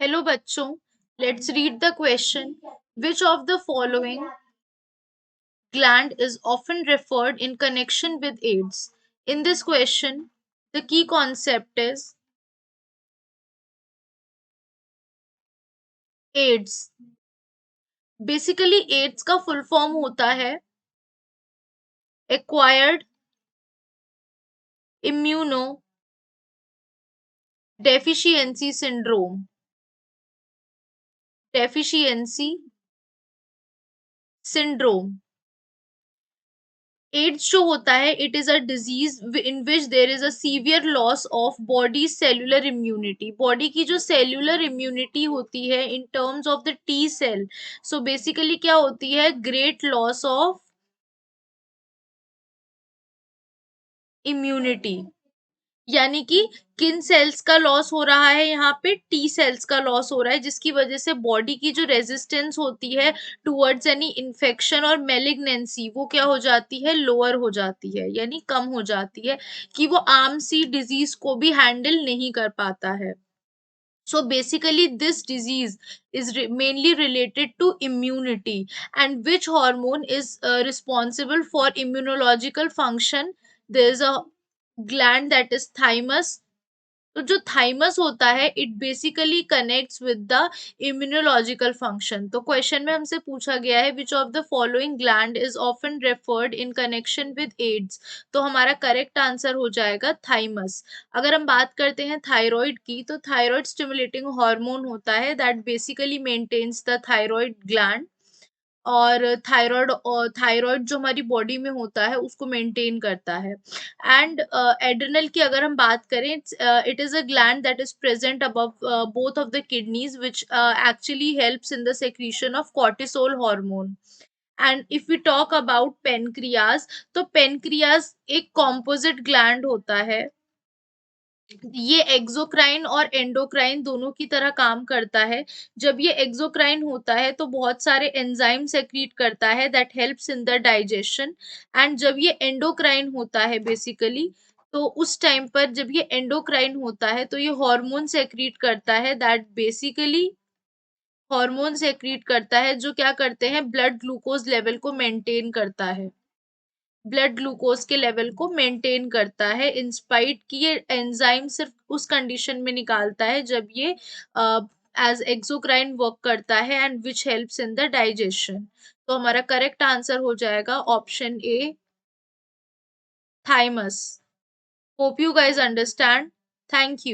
Hello बच्चों, let's read the question. Which of the following gland is often referred in connection with AIDS? In this question, the key concept is AIDS. Basically AIDS का full form होता है acquired immunodeficiency syndrome. Deficiency syndrome. AIDS जो होता है it is a disease in which there is a severe loss of body cellular immunity. Body की जो cellular immunity होती है in terms of the T cell, so basically क्या होती है, ग्रेट लॉस ऑफ इम्यूनिटी. यानी कि किन सेल्स का लॉस हो रहा है, यहाँ पे टी सेल्स का लॉस हो रहा है, जिसकी वजह से बॉडी की जो रेजिस्टेंस होती है टुवर्ड्स एनी इन्फेक्शन और मेलिग्नेंसी वो क्या हो जाती है, लोअर हो जाती है, यानी कम हो जाती है कि वो आम सी डिजीज को भी हैंडल नहीं कर पाता है. So basically this disease is mainly related to immunity. And which hormone is responsible for immunological function? There is a gland that is thymus. तो जो थाइमस होता है it basically connects with the immunological function. तो question में हमसे पूछा गया है which of the following gland is often referred in connection with AIDS. तो हमारा करेक्ट आंसर हो जाएगा थाइमस. अगर हम बात करते हैं थायराइड की, तो थायराइड स्टिमुलेटिंग हार्मोन होता है that basically maintains the thyroid gland. और थायराइड जो हमारी बॉडी में होता है उसको मेंटेन करता है. एंड एड्रिनल की अगर हम बात करें, it is a gland that is present above both of the kidneys which actually helps in the secretion of cortisol hormone. And if we talk about pancreas, तो पेनक्रियाज एक composite gland होता है. ये एक्सोक्राइन और endocrine दोनों की तरह काम करता है. जब ये एक्सोक्राइन होता है तो बहुत सारे एंजाइम सेक्रीट करता है that helps in the digestion. And जब ये एंडोक्राइन होता है बेसिकली, तो उस टाइम पर जब ये एंडोक्राइन होता है तो ये हार्मोन सेक्रीट करता है दैट बेसिकली हार्मोन सेक्रीट करता है जो क्या करते हैं, ब्लड ग्लूकोज लेवल को मेंटेन करता है. ब्लड ग्लूकोज के लेवल को मेंटेन करता है इंस्पाइट कि ये एंजाइम सिर्फ उस कंडीशन में निकालता है जब ये एज एक्सोक्राइन वर्क करता है and which helps in the digestion. तो हमारा करेक्ट आंसर हो जाएगा option A, thymus. Hope you guys understand. Thank you.